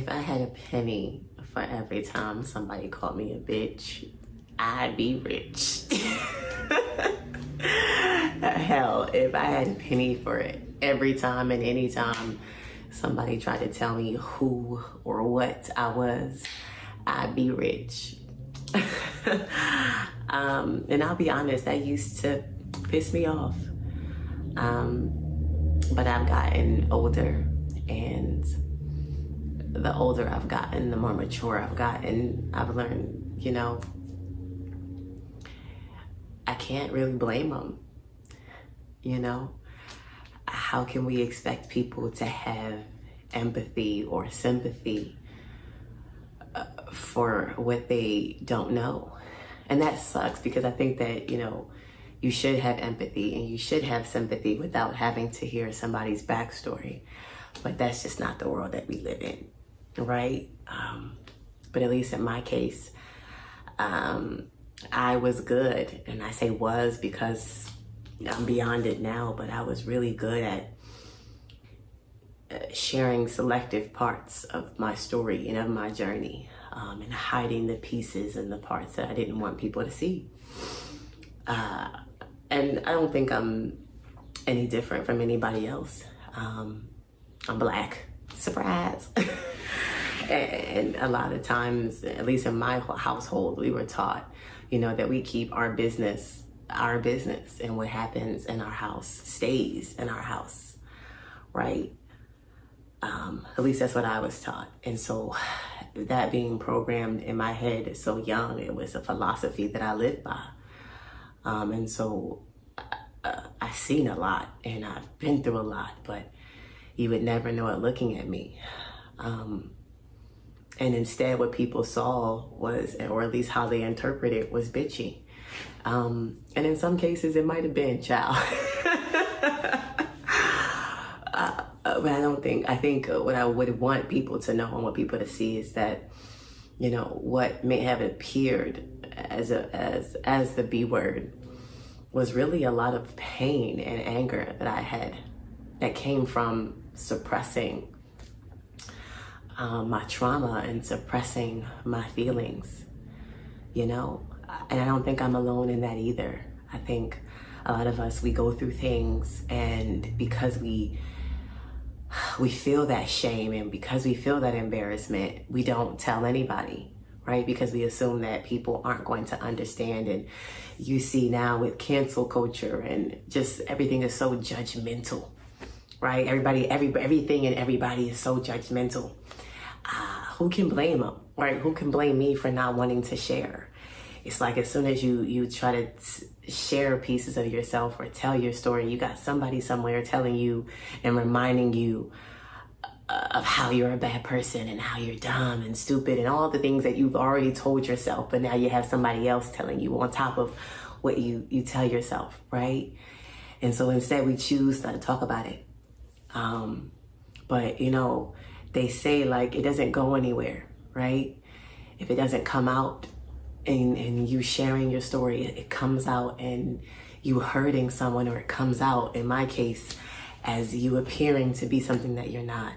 If I had a penny for every time somebody called me a bitch, I'd be rich. Hell, if I had a penny for it every time and any time somebody tried to tell me who or what I was, I'd be rich. And I'll be honest, that used to piss me off. But I've gotten older, and the older I've gotten, the more mature I've gotten, I've learned, I can't really blame them. How can we expect people to have empathy or sympathy for what they don't know? And that sucks, because I think that, you should have empathy and you should have sympathy without having to hear somebody's backstory. But that's just not the world that we live in, right? But at least in my case, I was good. And I say was because I'm beyond it now, but I was really good at sharing selective parts of my story and of my journey, and hiding the pieces and the parts that I didn't want people to see. And I don't think I'm any different from anybody else. I'm Black, surprise. And a lot of times, at least in my household, we were taught, that we keep our business, and what happens in our house stays in our house, right? At least that's what I was taught. And so that being programmed in my head so young, it was a philosophy that I lived by. And so I've seen a lot and I've been through a lot, but you would never know it looking at me. And instead what people saw was, or at least how they interpreted, was bitchy. And in some cases it might have been child. But I think what I would want people to know and want people to see is that, what may have appeared as the B word was really a lot of pain and anger that I had, that came from suppressing my trauma and suppressing my feelings, and I don't think I'm alone in that either. I think a lot of us, we go through things, and because we feel that shame and because we feel that embarrassment, we don't tell anybody, right? Because we assume that people aren't going to understand. And you see now with cancel culture and just everything is so judgmental, right? Everything and everybody is so judgmental. Who can blame them, right? Who can blame me for not wanting to share? It's like as soon as you try to share pieces of yourself or tell your story, you got somebody somewhere telling you and reminding you of how you're a bad person and how you're dumb and stupid and all the things that you've already told yourself, but now you have somebody else telling you on top of what you tell yourself, right? And so instead we choose not to talk about it. But they say like it doesn't go anywhere, right? If it doesn't come out, and you sharing your story, it comes out, and you hurting someone, or it comes out, in my case, as you appearing to be something that you're not.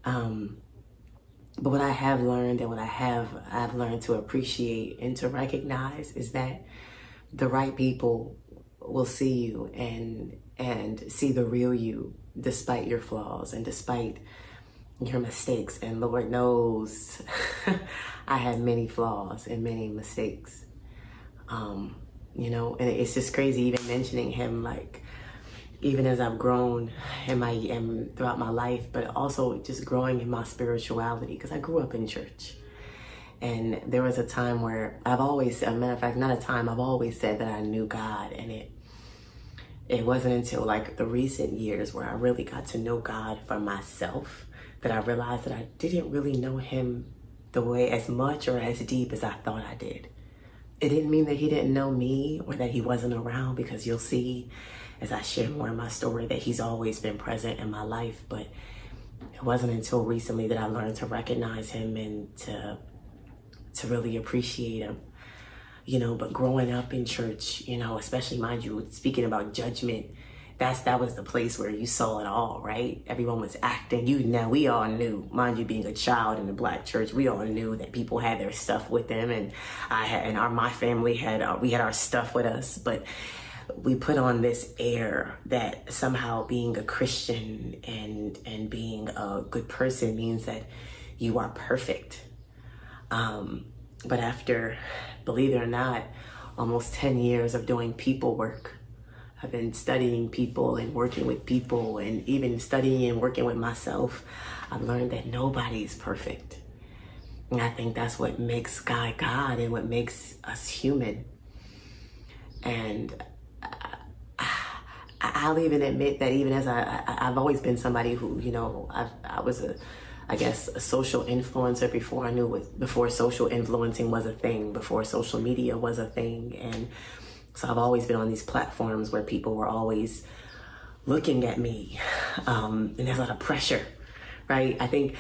But what I have learned, and what I've learned to appreciate and to recognize, is that the right people will see you and see the real you, despite your flaws and despite your mistakes. And Lord knows I had many flaws and many mistakes, and it's just crazy even mentioning him, like even as I've grown throughout my life, but also just growing in my spirituality, because I grew up in church. And there was a time where I've always said that I knew God, and it wasn't until like the recent years where I really got to know God for myself that I realized that I didn't really know him the way as much or as deep as I thought I did. It didn't mean that he didn't know me or that he wasn't around, because you'll see as I share more in my story that he's always been present in my life. But it wasn't until recently that I learned to recognize him and to really appreciate him. But growing up in church, especially, mind you, speaking about judgment, that was the place where you saw it all, right? Everyone was acting. We all knew, mind you, being a child in the Black church, we all knew that people had their stuff with them, and my family had we had our stuff with us, but we put on this air that somehow being a Christian and being a good person means that you are perfect. But after, believe it or not, almost 10 years of doing people work, I've been studying people and working with people, and even studying and working with myself, I've learned that nobody is perfect. And I think that's what makes God God and what makes us human. And I'll even admit that even as I've always been somebody who, I was a social influencer before social influencing was a thing, before social media was a thing. And so I've always been on these platforms where people were always looking at me, and there's a lot of pressure, right? I think,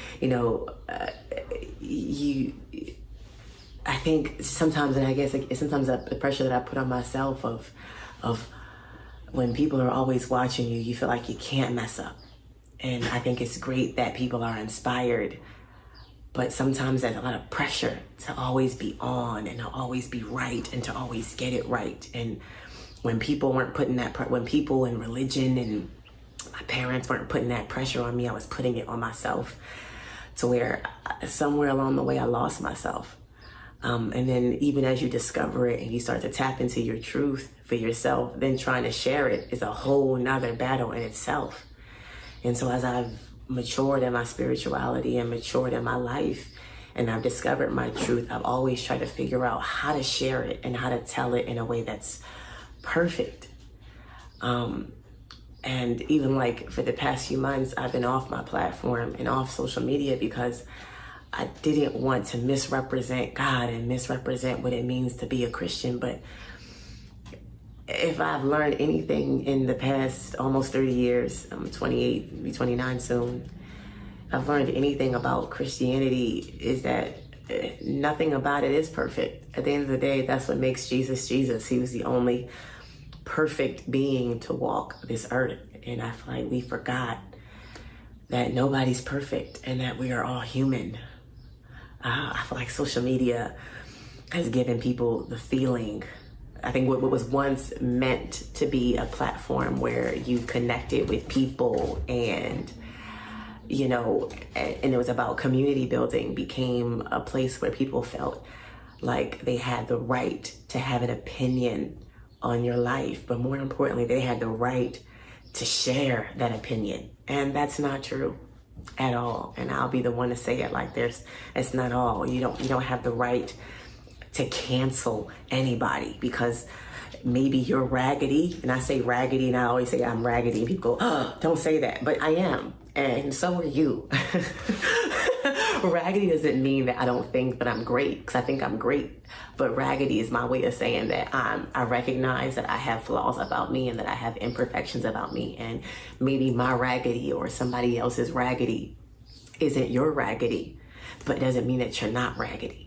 I think sometimes, and I guess sometimes the pressure that I put on myself of when people are always watching you, you feel like you can't mess up. And I think it's great that people are inspired, but sometimes there's a lot of pressure to always be on and to always be right and to always get it right. And when people weren't putting when people in religion and my parents weren't putting that pressure on me, I was putting it on myself, to where somewhere along the way I lost myself. And then even as you discover it and you start to tap into your truth for yourself, then trying to share it is a whole nother battle in itself. And so as I've matured in my spirituality and matured in my life, and I've discovered my truth, I've always tried to figure out how to share it and how to tell it in a way that's perfect. And even like for the past few months, I've been off my platform and off social media because I didn't want to misrepresent God and misrepresent what it means to be a Christian. But if I've learned anything in the past almost 30 years, I'm 28, I'll be 29 soon, I've learned anything about Christianity is that nothing about it is perfect. At the end of the day, that's what makes Jesus Jesus. He was the only perfect being to walk this earth. And I feel like we forgot that nobody's perfect and that we are all human. I feel like social media has given people the feeling, I think what was once meant to be a platform where you connected with people and it was about community building, became a place where people felt like they had the right to have an opinion on your life, but more importantly, they had the right to share that opinion. And that's not true at all. And I'll be the one to say it like it's not all. You don't have the right to cancel anybody because maybe you're raggedy. And I say raggedy, and I always say I'm raggedy, and people go, oh, don't say that, but I am. And so are you. Raggedy doesn't mean that I don't think that I'm great, because I think I'm great. But raggedy is my way of saying that I recognize that I have flaws about me and that I have imperfections about me. And maybe my raggedy or somebody else's raggedy isn't your raggedy, but it doesn't mean that you're not raggedy.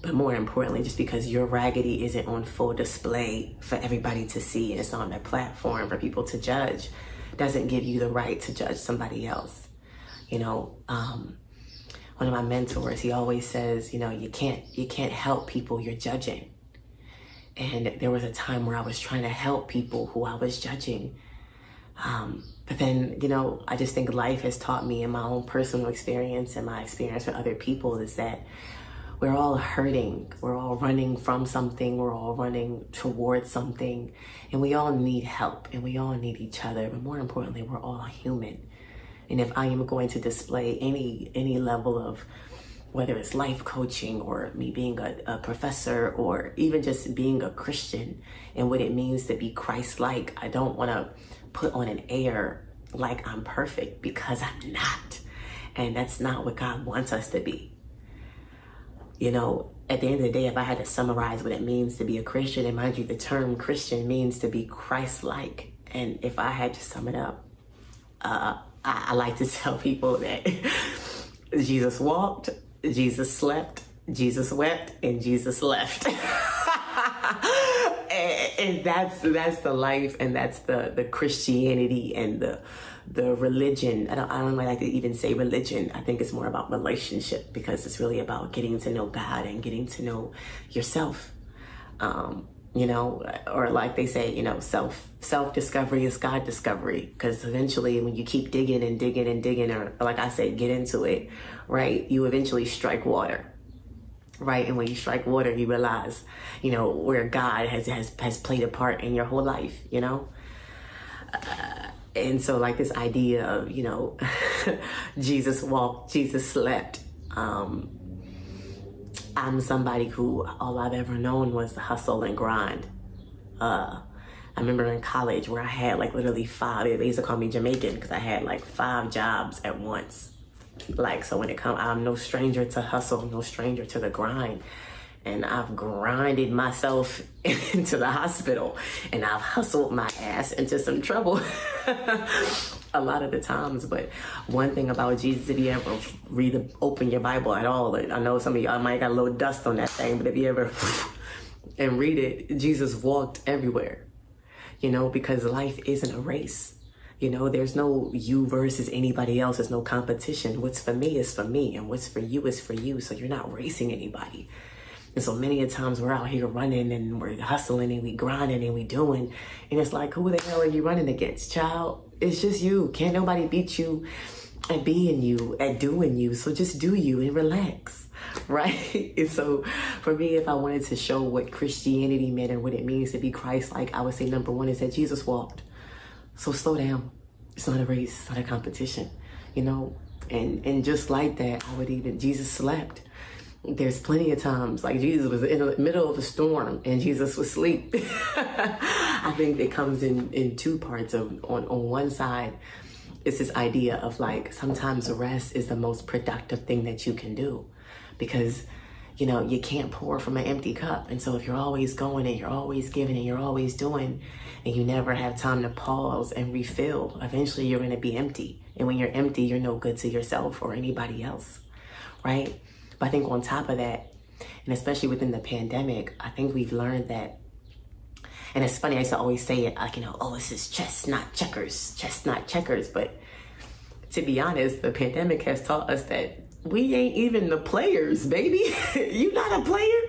But more importantly, just because your raggedy isn't on full display for everybody to see and it's on a platform for people to judge, doesn't give you the right to judge somebody else. One of my mentors, he always says, you can't help people you're judging. And there was a time where I was trying to help people who I was judging. But then, I just think life has taught me in my own personal experience and my experience with other people is that we're all hurting. We're all running from something. We're all running towards something. And we all need help and we all need each other. But more importantly, we're all human. And if I am going to display any level of, whether it's life coaching or me being a professor or even just being a Christian and what it means to be Christ-like, I don't want to put on an air like I'm perfect, because I'm not. And that's not what God wants us to be. At the end of the day, if I had to summarize what it means to be a Christian, and mind you, the term Christian means to be Christ-like. And if I had to sum it up, I like to tell people that Jesus walked, Jesus slept, Jesus wept, and Jesus left. And that's the life, and that's the Christianity and the religion. I don't like to even say religion. I think it's more about relationship, because it's really about getting to know God and getting to know yourself. You know, or like they say, you know, self-discovery is God discovery, because eventually when you keep digging and digging and digging, or like I say, get into it, right, you eventually strike water, right? And when you strike water, you realize, you know, where God has played a part in your whole life, you know. And so like this idea of, you know, Jesus walked, Jesus slept. I'm somebody who all I've ever known was the hustle and grind. I remember in college where I had like literally they used to call me Jamaican because I had like 5 jobs at once. Like, so when it comes, I'm no stranger to hustle, no stranger to the grind. And I've grinded myself into the hospital, and I've hustled my ass into some trouble a lot of the times. But one thing about Jesus, if you ever open your Bible at all, and I know some of y'all might got a little dust on that thing, but if you ever and read it, Jesus walked everywhere, you know, because life isn't a race. You know, there's no you versus anybody else. There's no competition. What's for me is for me, and what's for you is for you. So you're not racing anybody. And so many a times we're out here running and we're hustling and we grinding and we doing. And it's like, who the hell are you running against, child? It's just you. Can't nobody beat you at being you, at doing you. So just do you and relax, right? And so for me, if I wanted to show what Christianity meant and what it means to be Christ-like, I would say number 1 is that Jesus walked. So slow down. It's not a race. It's not a competition, you know? And just like that, Jesus slept. There's plenty of times like Jesus was in the middle of a storm and Jesus was asleep. I think it comes in 2 parts. On one side, it's this idea of like, sometimes rest is the most productive thing that you can do, because you know, you can't pour from an empty cup. And so if you're always going and you're always giving and you're always doing, and you never have time to pause and refill, eventually you're going to be empty. And when you're empty, you're no good to yourself or anybody else, right? But I think on top of that, and especially within the pandemic, I think we've learned that, and it's funny, I used to always say it like, you know, oh, this is chess, not checkers, chess, not checkers. But to be honest, the pandemic has taught us that we ain't even the players, baby. You not a player.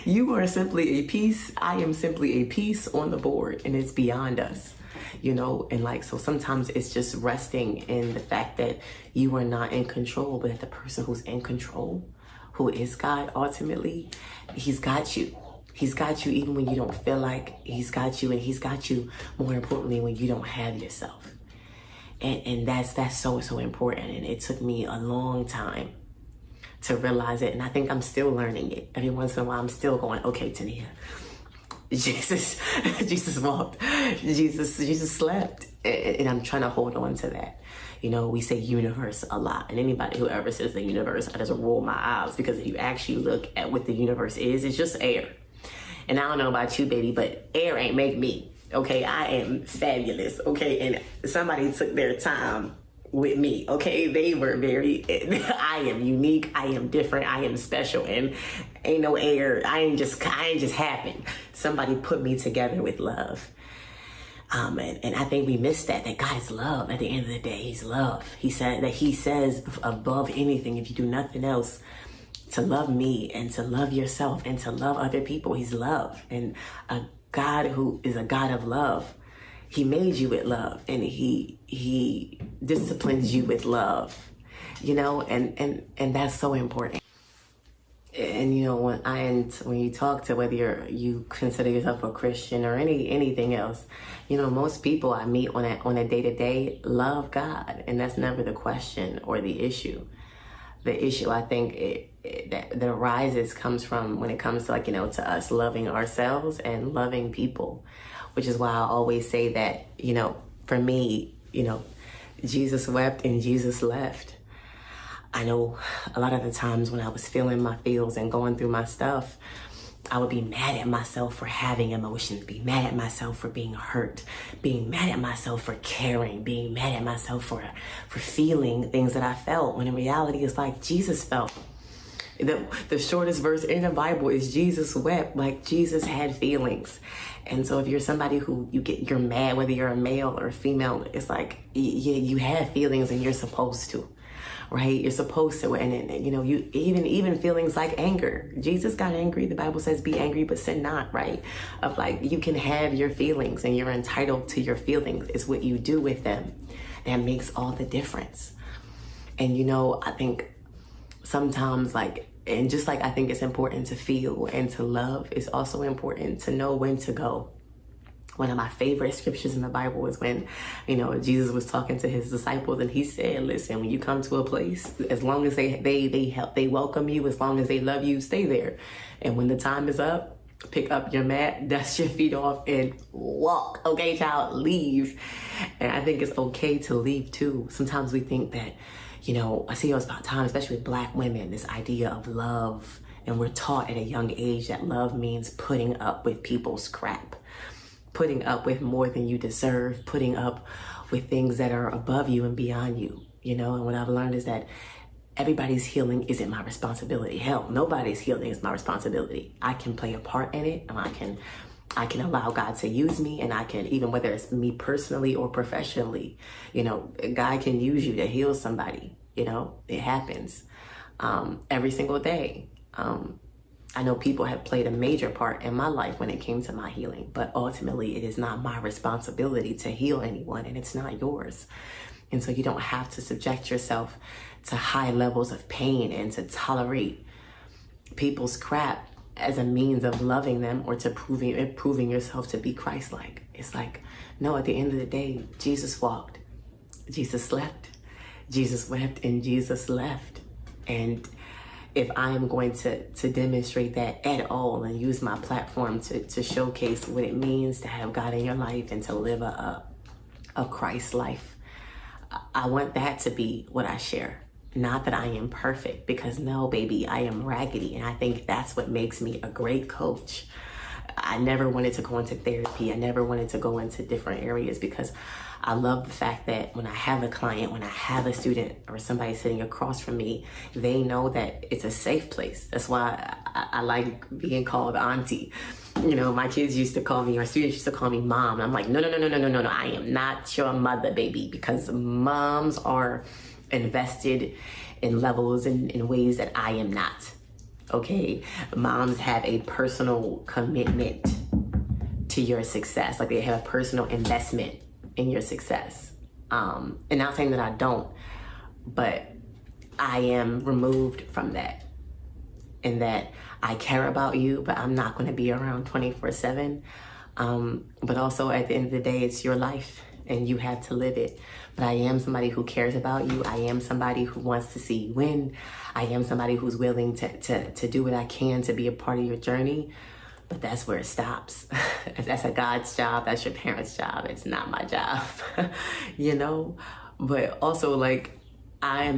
You are simply a piece. I am simply a piece on the board, and it's beyond us, you know? And like, so sometimes it's just resting in the fact that you are not in control, but that the person who's in control, who is God ultimately, he's got you. He's got you even when you don't feel like he's got you, and he's got you more importantly when you don't have yourself. And that's so important. And it took me a long time to realize it. And I think I'm still learning it. Every once in a while, I'm still going, okay, Tania, Jesus walked, Jesus slept. And I'm trying to hold on to that. You know, we say universe a lot. And anybody who ever says the universe, I just roll my eyes, because if you actually look at what the universe is, it's just air. And I don't know about you, baby, but air ain't make me. Okay, I am fabulous. Okay, and somebody took their time with me. Okay, they were I am unique. I am different. I am special, and ain't no air. I ain't just happen. Somebody put me together with love. And I think we miss that God is love. At the end of the day, he's love. He says above anything, if you do nothing else, to love me and to love yourself and to love other people. He's love. And a God who is a God of love, he made you with love, and he disciplines you with love, you know, and that's so important. And you know, when you talk to whether you consider yourself a Christian or anything else, you know, most people I meet on a day-to-day love God, and that's never the question or the issue. The issue, I think, that arises comes from when it comes to, like, you know, to us loving ourselves and loving people, which is why I always say that, you know, for me, you know, Jesus wept and Jesus left. I know a lot of the times when I was feeling my feels and going through my stuff, I would be mad at myself for having emotions, be mad at myself for being hurt, being mad at myself for caring, being mad at myself for feeling things that I felt, when in reality it's like Jesus felt. The shortest verse in the Bible is Jesus wept. Like, Jesus had feelings. And so if you're somebody who you're mad, whether you're a male or a female, it's like, yeah, you have feelings and you're supposed to, right? You're supposed to. And you know, you even feelings like anger. Jesus got angry. The Bible says be angry, but sin not, right? Of like, you can have your feelings and you're entitled to your feelings. It's what you do with them that makes all the difference. And you know, I think sometimes and just like I think it's important to feel and to love, it's also important to know when to go. One of my favorite scriptures in the Bible is when, you know, Jesus was talking to his disciples and he said, listen, when you come to a place, as long as they welcome you, as long as they love you, stay there. And when the time is up, pick up your mat, dust your feet off, and walk. Okay, child, leave. And I think it's okay to leave too. Sometimes we think that, you know, I see all this time, especially with Black women, this idea of love. And we're taught at a young age that love means putting up with people's crap, putting up with more than you deserve, putting up with things that are above you and beyond you, you know. And what I've learned is that everybody's healing isn't my responsibility. Hell, nobody's healing is my responsibility. I can play a part in it, and I can allow God to use me, and I can, even whether it's me personally or professionally, you know, God can use you to heal somebody. You know, it happens every single day. I know people have played a major part in my life when it came to my healing, but ultimately it is not my responsibility to heal anyone, and it's not yours. And so you don't have to subject yourself to high levels of pain and to tolerate people's crap as a means of loving them or to proving yourself to be Christ-like. It's like, no, at the end of the day, Jesus walked, Jesus slept, Jesus wept, and Jesus left. And if I am going to demonstrate that at all and use my platform to showcase what it means to have God in your life and to live a Christ life, I want that to be what I share. Not that I am perfect, because no, baby, I am raggedy. And I think that's what makes me a great coach. I never wanted to go into therapy. I never wanted to go into different areas because I love the fact that when I have a client, when I have a student or somebody sitting across from me, they know that it's a safe place. That's why I like being called Auntie. You know, my kids used to call me, or students used to call me mom. And I'm like, no, I am not your mother, baby, because moms are invested in levels and in ways that I am not. Okay, moms have a personal commitment to your success. Like, they have a personal investment in your success. And not saying that I don't, but I am removed from that. And that I care about you, but I'm not going to be around 24/7. But also at the end of the day, it's your life and you have to live it. But I am somebody who cares about you. I am somebody who wants to see you win. I am somebody who's willing to do what I can to be a part of your journey. But that's where it stops. That's a God's job. That's your parents' job. It's not my job, you know? But also, like, I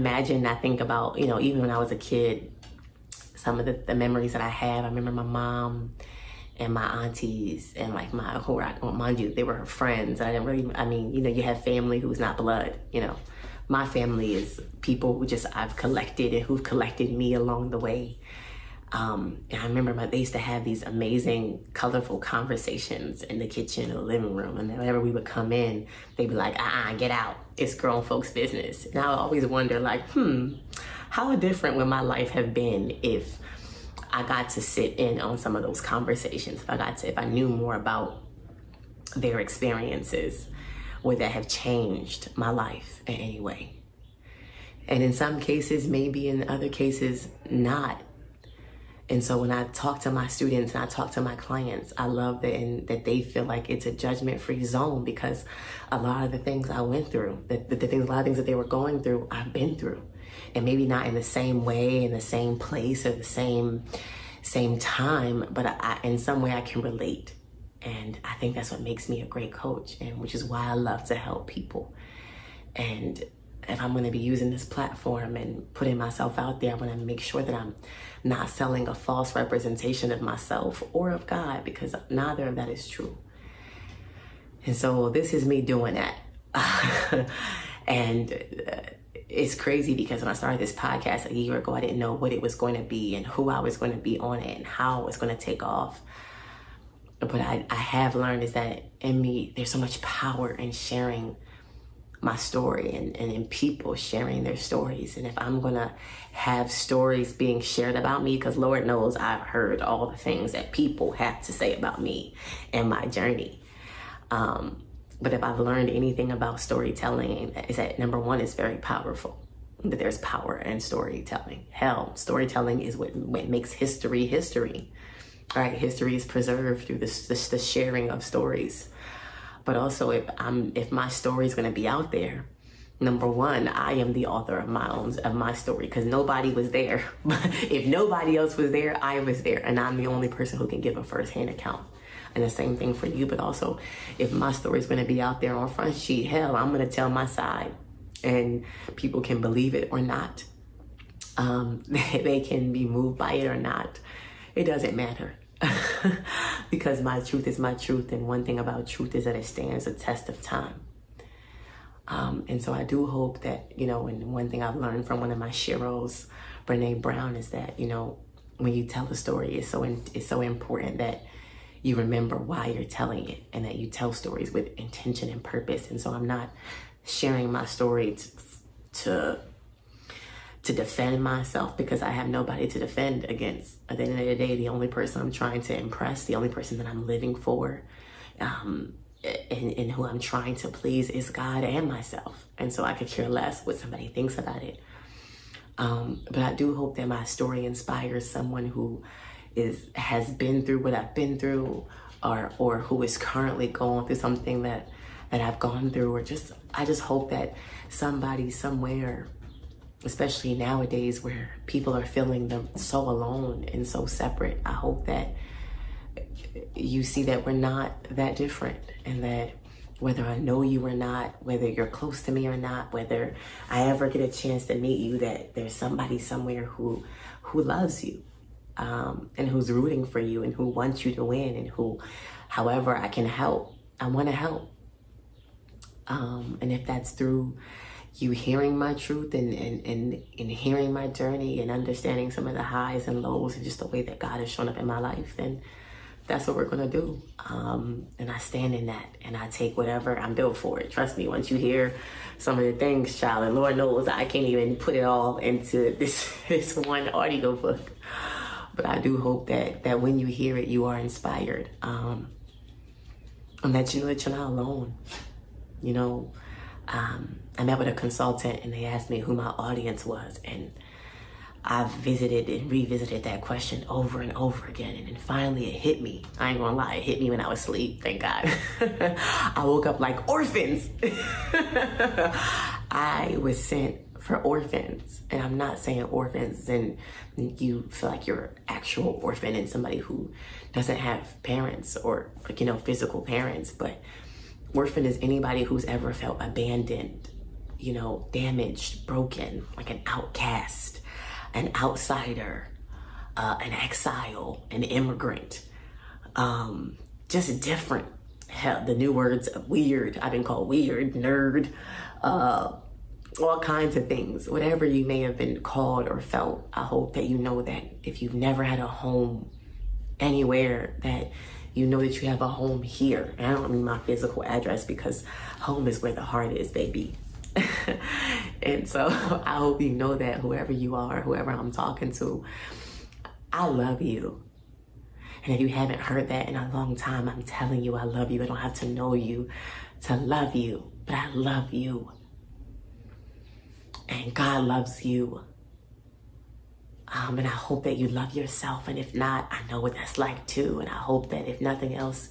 think about, you know, even when I was a kid, some of the memories that I have, I remember my mom and my aunties and like mind you, they were her friends. I mean, you know, you have family who's not blood, you know. My family is people who I've collected and who've collected me along the way. And I remember they used to have these amazing, colorful conversations in the kitchen or the living room. And whenever we would come in, they'd be like, get out. It's grown folks' business. And I would always wonder, like, how different would my life have been if I got to sit in on some of those conversations? If I knew more about their experiences, would that have changed my life in any way? And in some cases, maybe, in other cases, not. And so when I talk to my students and I talk to my clients, I love that they feel like it's a judgment-free zone, because a lot of the things I went through, a lot of things that they were going through, I've been through. And maybe not in the same way, in the same place, or the same time, but in some way I can relate. And I think that's what makes me a great coach, and which is why I love to help people. And if I'm going to be using this platform and putting myself out there, I want to make sure that I'm not selling a false representation of myself or of God, because neither of that is true. And so this is me doing that. And it's crazy because when I started this podcast a year ago, I didn't know what it was going to be and who I was going to be on it and how it was going to take off. But I have learned is that in me, there's so much power in sharing my story and in people sharing their stories. And if I'm going to have stories being shared about me, because Lord knows I've heard all the things that people have to say about me and my journey. But if I've learned anything about storytelling, is that number one, it's very powerful. That there's power in storytelling. Hell, storytelling is what makes history history. Right? History is preserved through the sharing of stories. But also, if my story is going to be out there, number one, I am the author of my story, because nobody was there. If nobody else was there, I was there, and I'm the only person who can give a firsthand account. And the same thing for you. But also, if my story is going to be out there on Front Street, hell, I'm going to tell my side, and people can believe it or not. They can be moved by it or not. It doesn't matter. Because my truth is my truth, and one thing about truth is that it stands the test of time. And so I do hope that, and one thing I've learned from one of my sheroes, Brene Brown, is that, when you tell a story, it's so important that you remember why you're telling it, and that you tell stories with intention and purpose. And so I'm not sharing my story to defend myself, because I have nobody to defend against. At the end of the day, the only person I'm trying to impress, the only person that I'm living for, and who I'm trying to please is God and myself. And so I could care less what somebody thinks about it. But I do hope that my story inspires someone who has been through what I've been through, or who is currently going through something that I've gone through, or I just hope that somebody somewhere, especially nowadays where people are feeling them so alone and so separate, I hope that you see that we're not that different, and that whether I know you or not, whether you're close to me or not, whether I ever get a chance to meet you, that there's somebody somewhere who loves you, and who's rooting for you, and who wants you to win, and who, however I can help, I want to help. And if that's through you hearing my truth and hearing my journey and understanding some of the highs and lows and just the way that God has shown up in my life, then that's what we're going to do. And I stand in that, and I take whatever. I'm built for it. Trust me, once you hear some of the things, child, and Lord knows I can't even put it all into this one audio book. But I do hope that when you hear it, you are inspired. And that you know that you're not alone. I met with a consultant, and they asked me who my audience was, and I've visited and revisited that question over and over again, and then finally it hit me. I ain't gonna lie, it hit me when I was asleep, thank God. I woke up like orphans. I was sent for orphans, and I'm not saying orphans and you feel like you're an actual orphan and somebody who doesn't have parents or physical parents, but orphan is anybody who's ever felt abandoned, damaged, broken, like an outcast, an outsider, an exile, an immigrant, just different. Hell, the new words, weird. I've been called weird, nerd, all kinds of things. Whatever you may have been called or felt, I hope that you know that if you've never had a home anywhere, that you know that you have a home here. And I don't mean my physical address, because home is where the heart is, baby. And so I hope you know that whoever you are, whoever I'm talking to, I love you. And if you haven't heard that in a long time, I'm telling you I love you. I don't have to know you to love you, but I love you. And God loves you. And I hope that you love yourself. And if not, I know what that's like too. And I hope that if nothing else,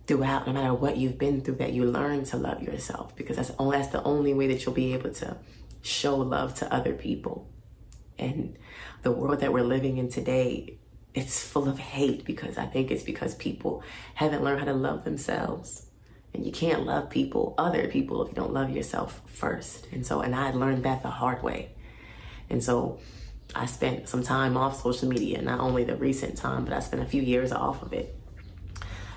throughout, no matter what you've been through, that you learn to love yourself, because that's the only way that you'll be able to show love to other people. And the world that we're living in today, it's full of hate, because I think it's because people haven't learned how to love themselves. And you can't love other people, if you don't love yourself first. And I learned that the hard way. And so I spent some time off social media, not only the recent time, but I spent a few years off of it,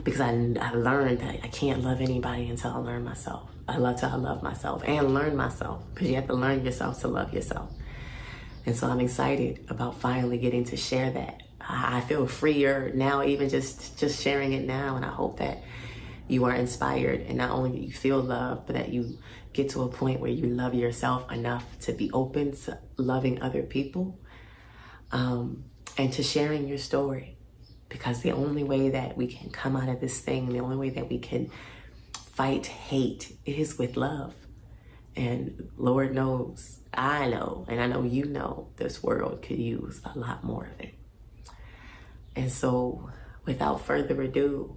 because I learned that I can't love anybody until I learn myself. I love myself and learn myself, because you have to learn yourself to love yourself. And so I'm excited about finally getting to share that. I feel freer now, even just sharing it now, and I hope that you are inspired, and not only that you feel love, but that you get to a point where you love yourself enough to be open to loving other people, and to sharing your story. Because the only way that we can come out of this thing, the only way that we can fight hate is with love. And Lord knows, I know, and I know you know, this world could use a lot more of it. And so, without further ado,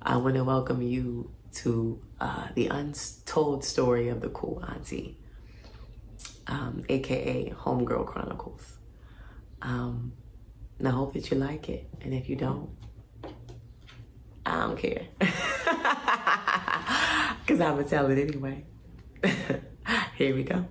I want to welcome you to the untold story of the cool auntie, aka Homegirl Chronicles. And I hope that you like it, and if you don't, I don't care, because I'm gonna tell it anyway. Here we go.